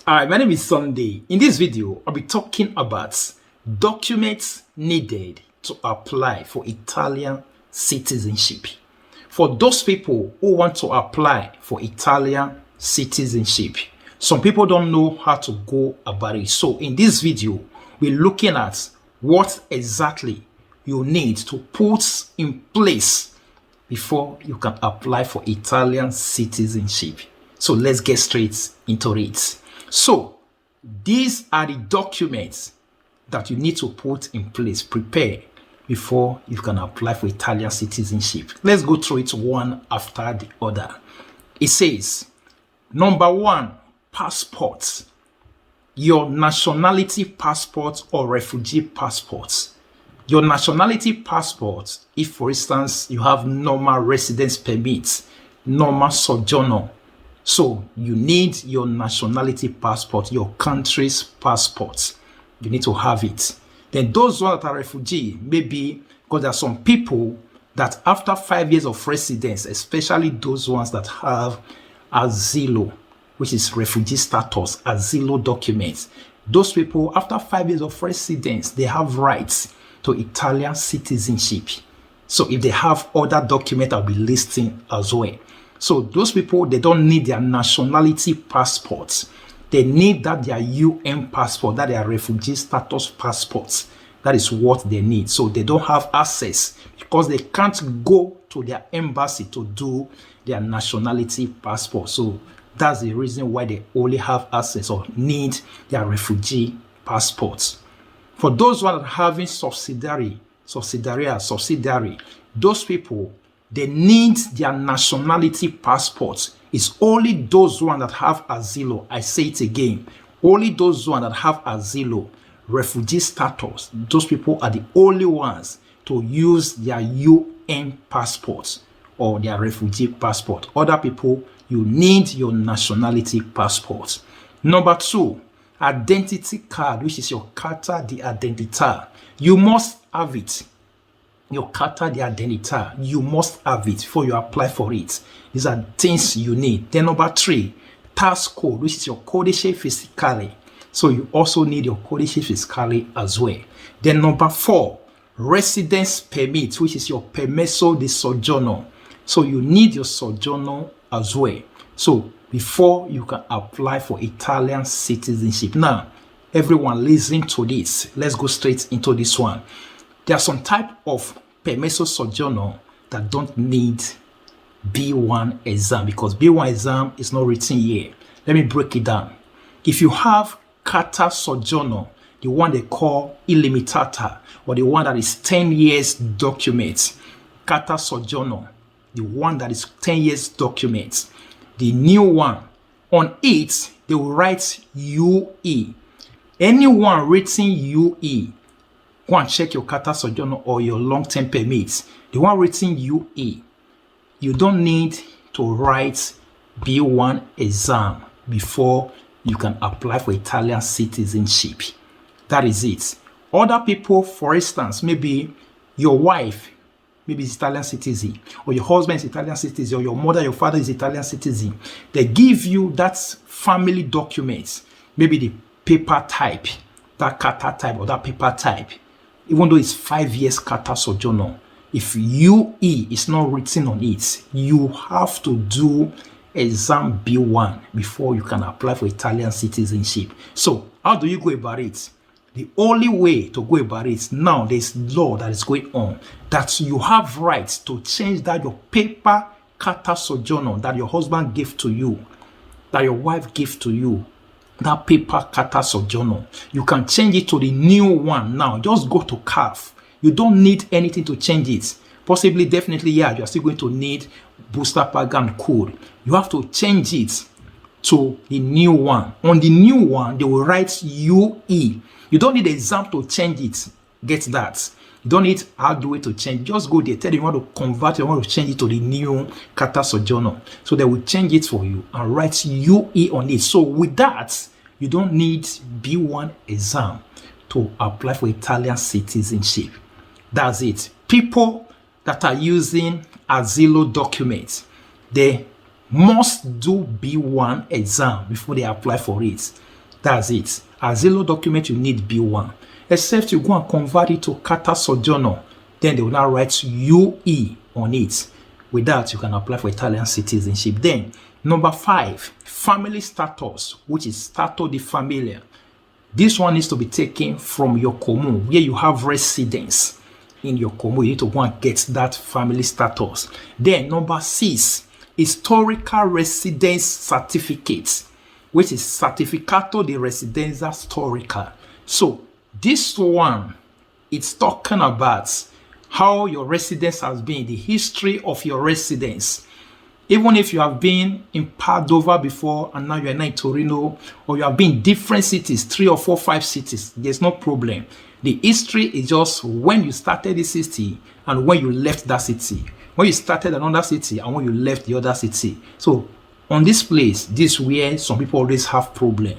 Hi, my name is Sunday. In this video, I'll be talking about documents needed to apply for Italian citizenship. For those people who want to apply for Italian citizenship, some people don't know how to go about it. So in this video, we're looking at what exactly you need to put in place before you can apply for Italian citizenship. So let's get straight into it. So these are the documents that you need to put in place, prepare before you can apply for Italian citizenship. Let's go through it one after the other. It says, number one, passport. Your nationality passport or refugee passport. Your nationality passport, if for instance you have normal residence permit, normal sojourner, so you need your nationality passport, your country's passport. You need to have it. Then those ones that are refugee, maybe because there are some people that after 5 years of residence, especially those ones that have asilo, which is refugee status, asilo documents, those people after 5 years of residence, they have rights to Italian citizenship. So if they have other documents, I'll be listing as well. So those people, they don't need their nationality passports. They need that their UN passport, that their refugee status passports. That is what they need. So they don't have access because they can't go to their embassy to do their nationality passport. So that's the reason why they only have access or need their refugee passports. For those who are having subsidiary, those people, they need their nationality passport. It's only those ones that have asilo. I say it again. Only those ones that have asilo, refugee status. Those people are the only ones to use their UN passport or their refugee passport. Other people, you need your nationality passport. Number two, identity card, which is your carta di identità. You must have it. Your carta di identità, you must have it before you apply for it. These are things you need. Then number three, tax code, which is your codice fiscale. So you also need your codice fiscale as well. Then number four, residence permit, which is your permesso di soggiorno. So you need your sojourner as well. So before you can apply for Italian citizenship. Now, everyone listen to this. Let's go straight into this one. There are some type of permesso soggiorno that don't need B1 exam because B1 exam is not written here. Let me break it down. If you have carta soggiorno, the one they call illimitata, or the one that is 10 years document, carta soggiorno, the one that is 10 years document, the new one, on it, they will write UE. Anyone written UE, go and check your carta soggiorno or your long-term permits. The one written UE, you don't need to write B1 exam before you can apply for Italian citizenship. That is it. Other people, for instance, maybe your wife, maybe is Italian citizen, or your husband is Italian citizen, or your mother, your father is Italian citizen. They give you that family document, maybe the paper type, that carta type or that paper type. Even though it's 5 years carta soggiorno, if UE is not written on it, you have to do exam B1 before you can apply for Italian citizenship. So how do you go about it? The only way to go about it now, there's law that is going on that you have rights to change that your paper carta soggiorno that your husband gave to you, that your wife gave to you, that paper carta soggiorno, you can change it to the new one now. Just go to CAF. You don't need anything to change it. Possibly, definitely, yeah, you're still going to need booster pagan code. You have to change it to the new one. On the new one, they will write UE. You don't need exam to change it. Get that? You don't need hardware to change. Just go there. Tell them you want to convert, you want to change it to the new carta soggiorno. So they will change it for you and write UE on it. So with that, you don't need B1 exam to apply for Italian citizenship. That's it. People that are using asilo documents, they must do B1 exam before they apply for it. That's it. Asilo document, you need B1. Except you go and convert it to Carta Sojourner, then they will now write UE on it. With that, you can apply for Italian citizenship. Then, number 5, family status, which is stato di familia. This one needs to be taken from your commune, where you have residence in your commune. You need to go and get that family status. Then, number 6, historical residence certificate, which is Certificato di Residenza Storica. So, this one, it's talking about how your residence has been, the history of your residence. Even if you have been in Padova before and now you are now in Torino, or you have been in different cities, 3 or 4, 5 cities, there's no problem. The history is just when you started the city and when you left that city. When you started another city and when you left the other city. So on this place, this is where some people always have problem,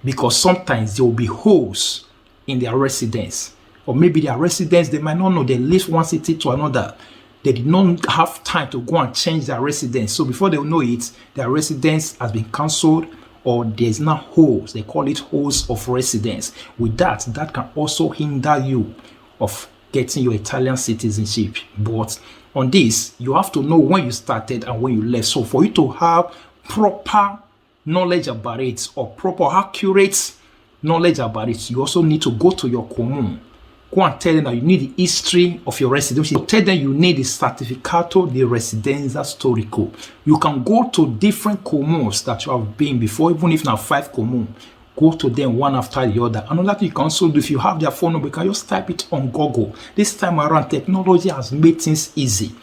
because sometimes there will be holes in their residence. Or maybe their residence, they might not know, they leave one city to another. They did not have time to go and change their residence. So before they know it, their residence has been cancelled, or there's now holes. They call it holes of residence. With that, that can also hinder you of getting your Italian citizenship. But on this, you have to know when you started and when you left. So for you to have proper knowledge about it, or proper accurate knowledge about it, you also need to go to your commune. Go and tell them that you need the history of your residence. Tell them you need the Certificato di Residenza Storico. You can go to different communes that you have been before, even if now 5 communes. Go to them one after the other. Another thing you can also do, if you have their phone number, you can just type it on Google. This time around, technology has made things easy.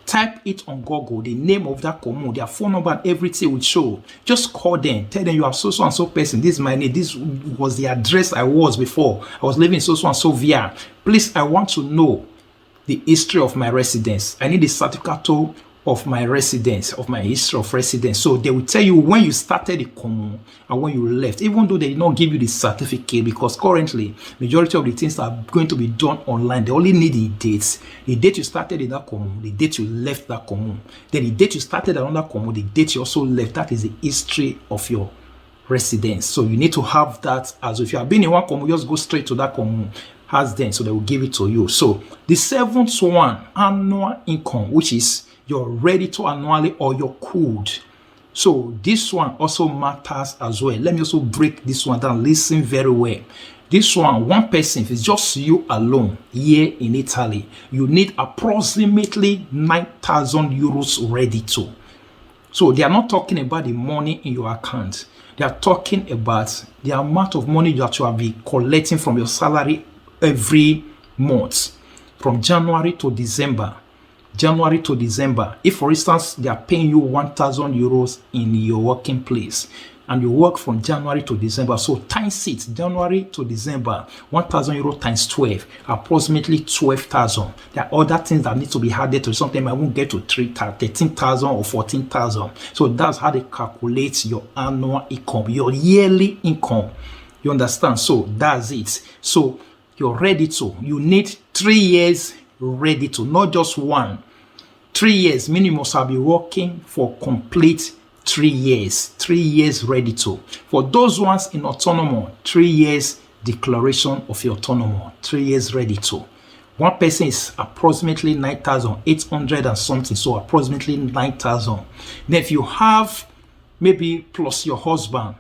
Type it on Google, the name of that commune, their phone number, and everything will show. Just call them, tell them you are so and so person. This is my name. This was the address I was before. I was living so and so via. Please, I want to know the history of my residence. I need the certificate of my residence, of my history of residence. So they will tell you when you started the commune and when you left, even though they did not give you the certificate, because currently majority of the things are going to be done online. They only need the dates. The date you started in that commune, the date you left that commune, then the date you started another commune, the date you also left. That is the history of your residence. So you need to have that. As if you have been in one commune, just go straight to that commune. Has them, so they will give it to you. So the 7th one, annual income, which is your ready to annually or your code. So this one also matters as well. Let me also break this one down. Listen very well. This one person, if it's just you alone here in Italy, you need approximately 9,000 euros ready to. So they are not talking about the money in your account. They are talking about the amount of money that you will be collecting from your salary every month, from January to December. January to December. If, for instance, they are paying you 1,000 euros in your working place, and you work from January to December, so times it, January to December, 1,000 euros times 12, approximately 12,000. There are other things that need to be added to. Sometimes I won't get to 13,000 or 14,000. So that's how they calculate your annual income, your yearly income. You understand? So that's it. So you're ready to. You need 3 years ready to, not just 1. 3 years, meaning you must have been working for complete 3 years. 3 years ready to. For those ones in autonomous, 3 years declaration of your autonomous, 3 years ready to. One person is approximately 9,800 and something, so approximately 9,000. Then if you have maybe plus your husband,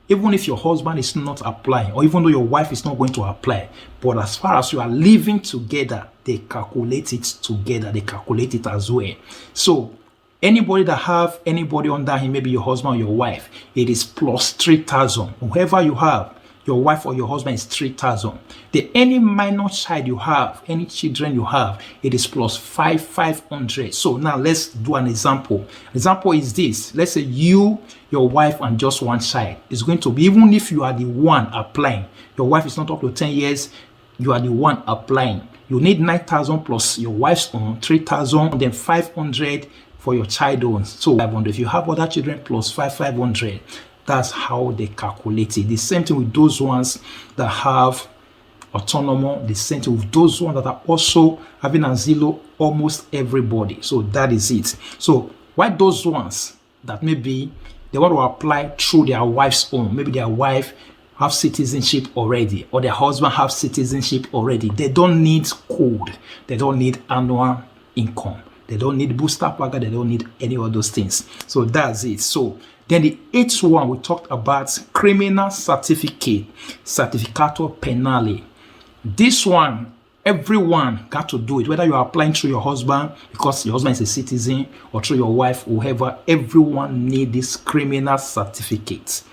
even if your husband is not applying, or even though your wife is not going to apply, but as far as you are living together, they calculate it together. They calculate it as well. So anybody that have anybody under him, maybe your husband or your wife, it is plus 3,000. Whoever you have, your wife or your husband, is 3,000. Then any minor child you have, any children you have, it is plus 500. So now let's do an example. Example is this. Let's say you, your wife, and just one child. It's going to be, even if you are the one applying, your wife is not up to 10 years, you are the one applying. You need 9,000 plus your wife's own, 3,000, then 500 for your child own. So 500. If you have other children, plus 500. That's how they calculate it. The same thing with those ones that have autonomous. The same thing with those ones that are also having asilo, almost everybody. So that is it. So why those ones that maybe they want to apply through their wife's own, maybe their wife have citizenship already, or their husband have citizenship already, they don't need code, they don't need annual income, they don't need booster package, they don't need any of those things. So that's it. So then the eighth one, we talked about criminal certificate, certificato penale. This one, everyone got to do it, whether you are applying through your husband because your husband is a citizen, or through your wife, whoever. Everyone need this criminal certificate.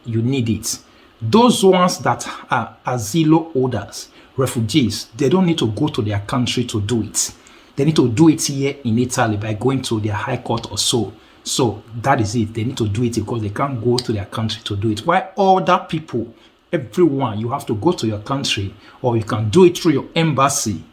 You need it. Those ones that are asilo holders, refugees, they don't need to go to their country to do it. They need to do it here in Italy by going to their high court or so. So that is it. They need to do it because they can't go to their country to do it. While other people, everyone, you have to go to your country, or you can do it through your embassy.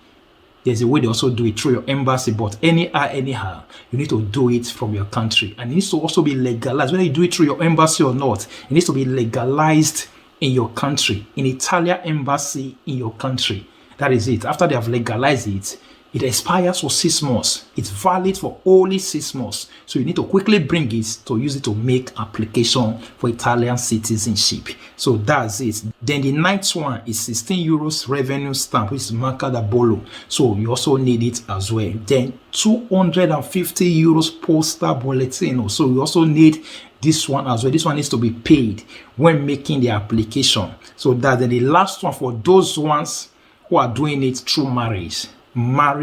There's a way they also do it through your embassy, but anyhow, you need to do it from your country. And it needs to also be legalized. Whether you do it through your embassy or not, it needs to be legalized in your country, in Italian embassy in your country. That is it. After they have legalized it, it expires for 6 months. It's valid for only 6 months. So you need to quickly bring it to use it to make application for Italian citizenship. So that's it. Then the ninth one is 16 euros revenue stamp, which is Marca da Bollo. So you also need it as well. Then 250 euros postal bulletin. So you also need this one as well. This one needs to be paid when making the application. So that's the last one for those ones who are doing it through marriage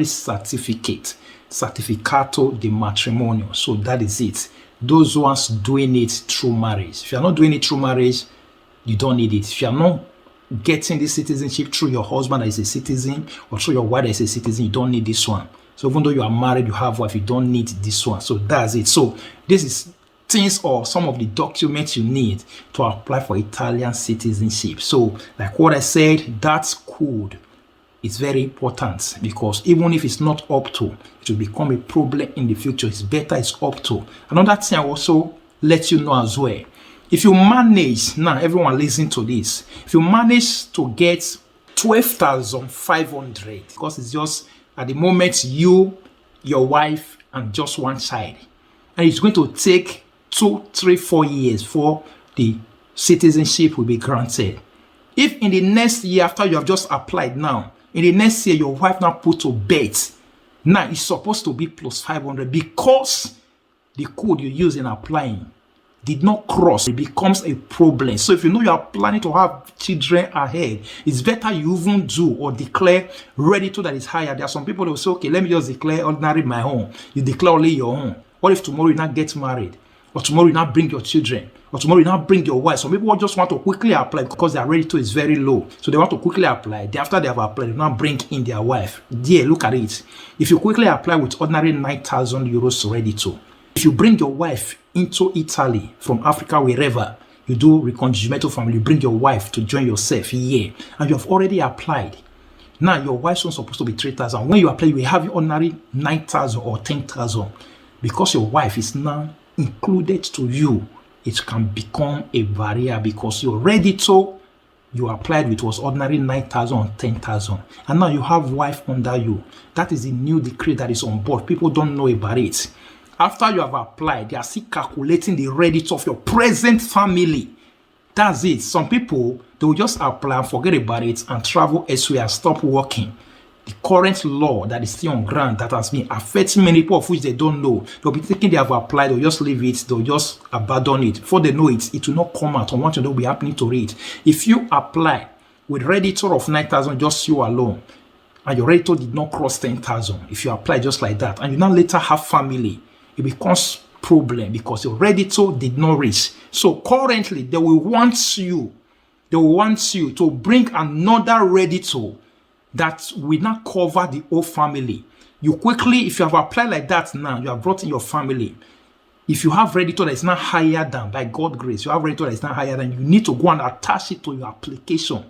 certificate, certificato di matrimonio. So that is it. Those ones doing it through marriage. If you're not doing it through marriage, you don't need it. If you're not getting this citizenship through your husband that is a citizen, or through your wife that is a citizen, you don't need this one. So even though you are married, you have wife, you don't need this one. So that's it. So this is things or some of the documents you need to apply for Italian citizenship. So like what I said, that's code. It's very important, because even if it's not up to, it will become a problem in the future. It's better it's up to. Another thing I also let you know as well, if you manage, now everyone listen to this, if you manage to get 12,500, because it's just at the moment you, your wife, and just one child, and it's going to take 2, 3, 4 years for the citizenship will be granted. If in the next year after you have just applied now, in the next year, your wife now put to bed, now it's supposed to be plus 500, because the code you use in applying did not cross. It becomes a problem. So if you know you are planning to have children ahead, it's better you even do or declare ready to that is higher. There are some people that will say, okay, let me just declare ordinary my own. You declare only your own. What if tomorrow you not get married? Or tomorrow you not bring your children? Or tomorrow you not bring your wife? Some people just want to quickly apply because their ready to is very low. So they want to quickly apply. After they have applied, they now bring in their wife. Dear, look at it. If you quickly apply with ordinary 9,000 euros ready to, if you bring your wife into Italy from Africa, wherever, you do recongimental family, you bring your wife to join yourself here, and you have already applied. Now your wife's one supposed to be 3,000. When you apply, you will have ordinary 9,000 or 10,000. Because your wife is now included to you, it can become a barrier, because you're ready to, you applied with was ordinary 9,000 or 10,000, and now you have wife under you. That is the new decree that is on board. People don't know about it. After you have applied, they are still calculating the reddit of your present family. That's it. Some people, they will just apply and forget about it and travel elsewhere and stop working. The current law that is still on ground that has been affecting many people, of which they don't know. They'll be thinking they have applied, they'll just leave it, they'll just abandon it. Before they know it, it will not come out on what will be happening to it. If you apply with redditor of 9,000, just you alone, and your redditor did not cross 10,000, if you apply just like that, and you now later have family, it becomes problem because your redditor did not reach. So currently, they will want you to bring another redditor that will not cover the whole family. You quickly, if you have applied like that now, you have brought in your family. If you have redditor that is not higher than, by God's grace, you have redditor that is not higher than, you need to go and attach it to your application.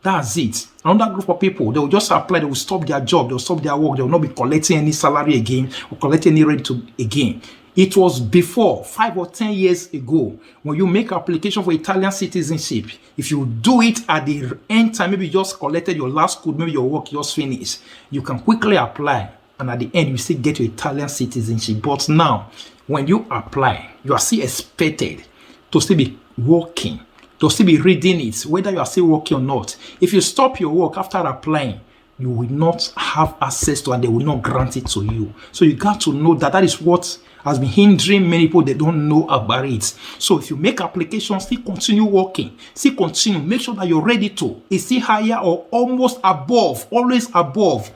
That's it. Another group of people, they will just apply, they will stop their job, they will stop their work, they will not be collecting any salary again or collecting any redditor again. It was before 5 or 10 years ago when you make application for Italian citizenship. If you do it at the end time, maybe you just collected your last code, maybe your work just finished, you can quickly apply, and at the end you still get your Italian citizenship. But now, when you apply, you are still expected to still be working They'll still be reading it, whether you are still working or not. If you stop your work after applying, you will not have access to, and they will not grant it to you. So you got to know that is what has been hindering many people. They don't know about it. So if you make applications, still continue working, still continue. Make sure that you're ready to. It's still higher or almost above, always above.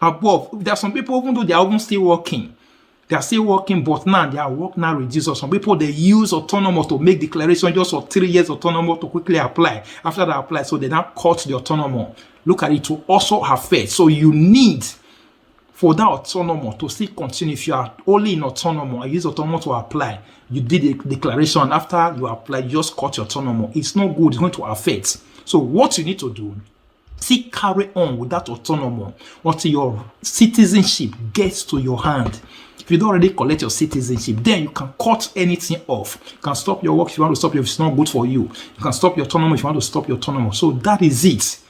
There are some people, even though they are even still working, they are still working, but now their work now reduces. Some people, they use autonomous to make declaration just for 3 years autonomous to quickly apply. After they apply, so they now cut the autonomous. Look at it to also affect. So you need for that autonomous to still continue. If you are only in autonomous, I use autonomous to apply. You did a declaration, after you apply, you just cut your autonomous. It's not good. It's going to affect. So what you need to do, still carry on with that autonomous until your citizenship gets to your hand. If you don't already collect your citizenship, then you can cut anything off. You can stop your work if you want to stop, if it's not good for you. You can stop your autonomous if you want to stop your autonomous. So that is it.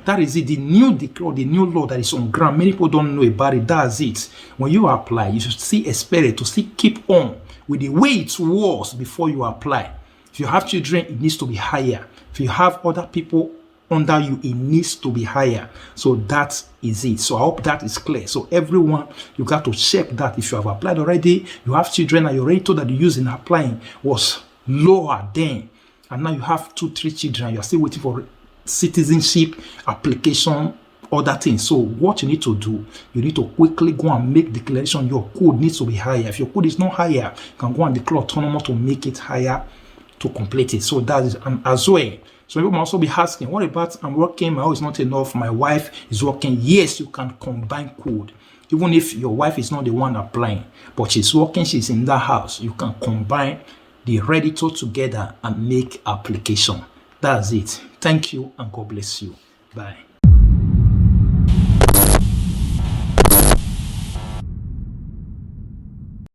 That is it. The new decree, the new law that is on ground. Many people don't know about it. That's it. When you apply, you should still expect it to still keep on with the way it was before you apply. If you have children, it needs to be higher. If you have other people under you, it needs to be higher. So that is it. So I hope that is clear. So everyone, you got to check that. If you have applied already, you have children, and your rate that you used in applying was lower then, and now you have 2-3 children, you're still waiting for citizenship application, other things. So what you need to do, you need to quickly go and make declaration. Your code needs to be higher. If your code is not higher, you can go and declare autonomous to make it higher to complete it. So that is as well. So people might also be asking, what about I'm working, my house is not enough, my wife is working? Yes, you can combine code. Even if your wife is not the one applying, but she's working, she's in that house, you can combine the editor together and make application. That's it. Thank you, and God bless you. Bye.